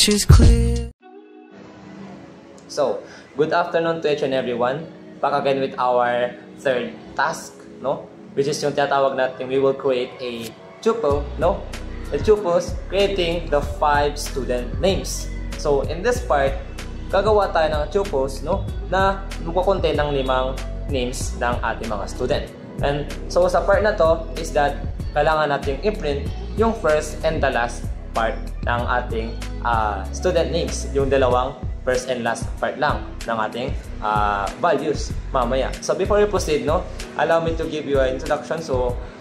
picture's clear. So, good afternoon to each and everyone. Back again with our third task, no? Which is yung tinatawag natin, we will create a tuple, no? A tuples, creating the 5 student names. So, in this part, gagawa tayo ng tuples, no? Na magkukontain ng 5 names ng ating mga student. And so, sa part na to is that kailangan natin i-print yung first and the last part ng ating student names. Yung dalawang first and last part lang ng ating values mamaya. So before we proceed, no, allow me to give you an introduction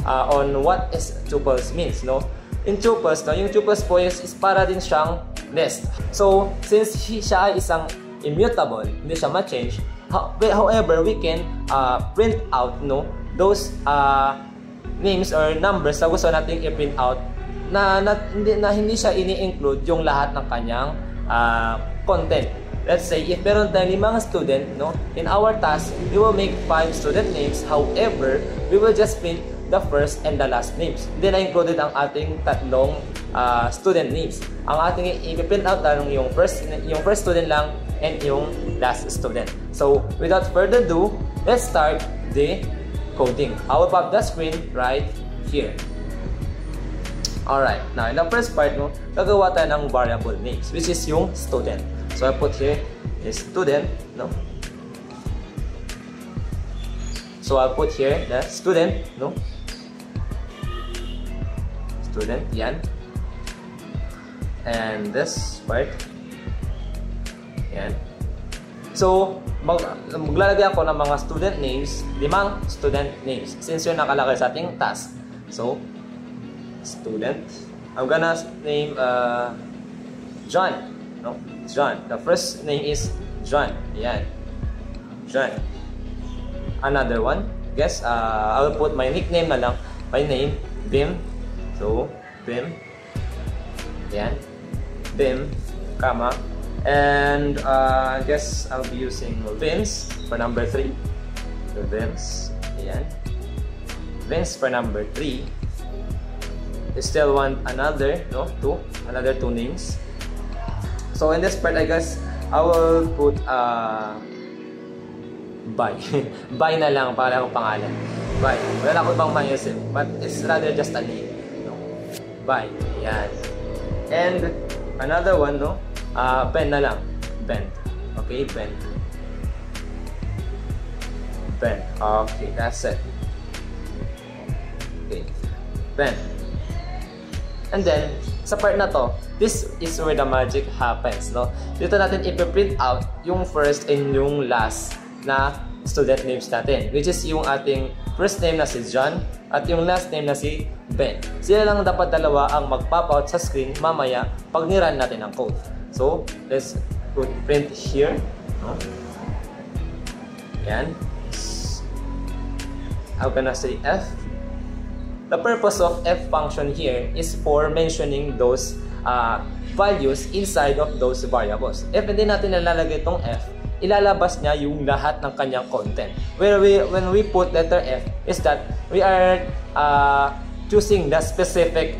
on what is tuples means, no. In tuples, no, yung tuples po is para din siyang list. So since siya ay isang immutable, hindi siya ma-change. However, we can print out, no, those names or numbers na gusto nating i-print out na hindi siya ini-include yung lahat ng kanyang content. Let's say, if meron tayong 5 student, no, in our task, we will make 5 student names. However, we will just print the first and the last names. Hindi na included ang ating tatlong student names. Ang ating i-print out lang yung first student lang and yung last student. So, without further ado, let's start the coding. I will pop the screen right here. Alright, now in the first part, no, gagawa tayo ng variable names, which is yung student. So I put here is student, no. So I'll put here the student, no. Student, yan. And this part, yan. So maglalagay ako ng mga student names, 5 student names, since yun nakalagay sa ating task. So student, I'm gonna name John, no. John. The first name is John. Yan. John. Another one. Guess I will put my nickname na lang. My name, Bim. So, Bim. Yan. Bim, comma. And I guess I'll be using Vince for number 3. So, Vince. Yan. Vince for number 3. You still want another, no? Another 2 names. So in this part, I guess I will put Bye. Bye na lang para akong pangalan. Bye. Wala ko bang mayusip, but it's rather just a name, no? Bye. Yan. And another one, no? Ben na lang. Ben. Okay, Ben. Ben. Okay, that's it. Okay. Ben. And then sa part na to, this is where the magic happens, no? Dito natin i-print out yung first and yung last na student names natin, which is yung ating first name na si John at yung last name na si Ben. Sila lang dapat dalawa ang mag-pop out sa screen mamaya pag ni-run natin ang code. So, let's put print here, no? Yan. I'm gonna say F. The purpose of F function here is for mentioning those values inside of those variables. If hindi natin nalalagay itong F, ilalabas niya yung lahat ng kanyang content. When we put letter F, is that we are choosing the specific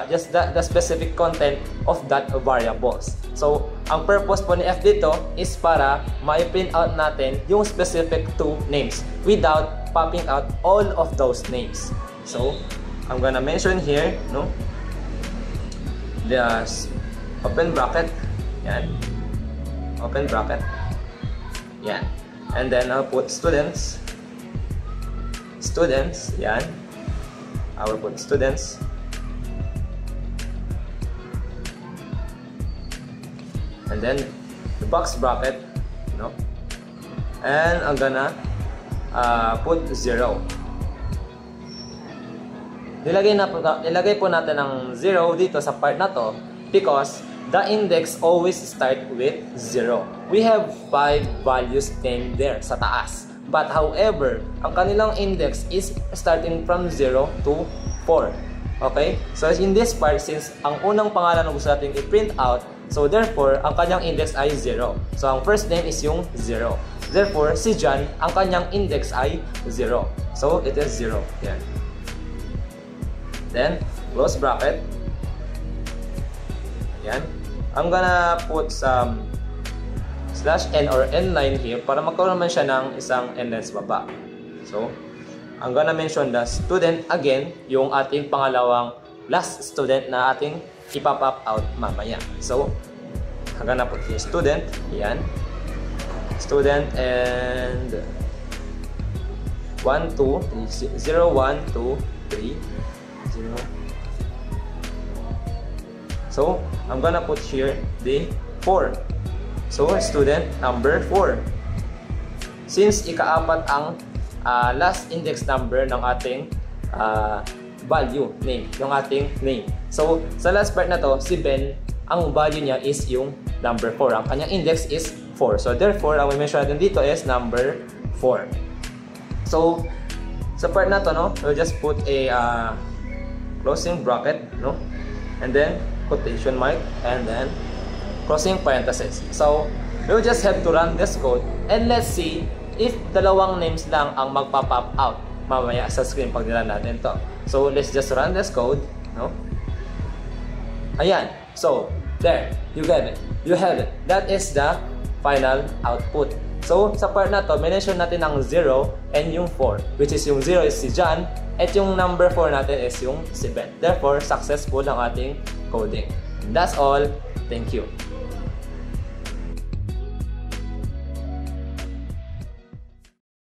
just the specific content of that variables. So, ang purpose po ni F dito is para ma-print out natin yung specific 2 names without popping out all of those names. So, I'm gonna mention here, no, the open bracket, yan, open bracket, yan, and then I'll put students, yan, I will put students, and then the box bracket, no, and I'm gonna put 0. Nilagay po natin ng 0 dito sa part na to because the index always start with 0. We have 5 values named there sa taas. But however, ang kanilang index is starting from 0 to 4. Okay? So in this part, since ang unang pangalan na gusto natin i-print out, so therefore, ang kanyang index ay 0. So ang first name is yung 0. Therefore, si John, ang kanyang index ay 0. So it is 0. Yan. Then, close bracket. Yan. I'm gonna put some /n or n9 here para magkaroon naman siya ng isang n lines baba. So, I'm gonna mention the student again, yung ating pangalawang last student na ating ipapop out mamaya. So, I'm gonna put here student, yan. Student and 1, 2, 3, 0, 1, 2, 3, 0. So, I'm gonna put here the 4. So, student number 4. Since ika-4 ang last index number ng ating value, name, yung ating name. So, sa last part na to, si Ben, ang value niya is yung number 4. Ang kanyang index is 4. So, therefore, ang mention natin dito is number 4. So, sa part na to, no, we'll just put a closing bracket, no? And then, quotation mark, and then, closing parenthesis. So, we'll just have to run this code, and let's see if dalawang names lang ang magpa-pop out mamaya sa screen pag nilan natin to. So, let's just run this code, no? Ayan. So, there. You get it. You have it. That is the final output. So, sa part na to, mention natin ang 0 and yung 4. Which is yung 0 is si John, at yung number 4 natin is yung si Ben. Therefore, successful ang ating coding. And that's all. Thank you.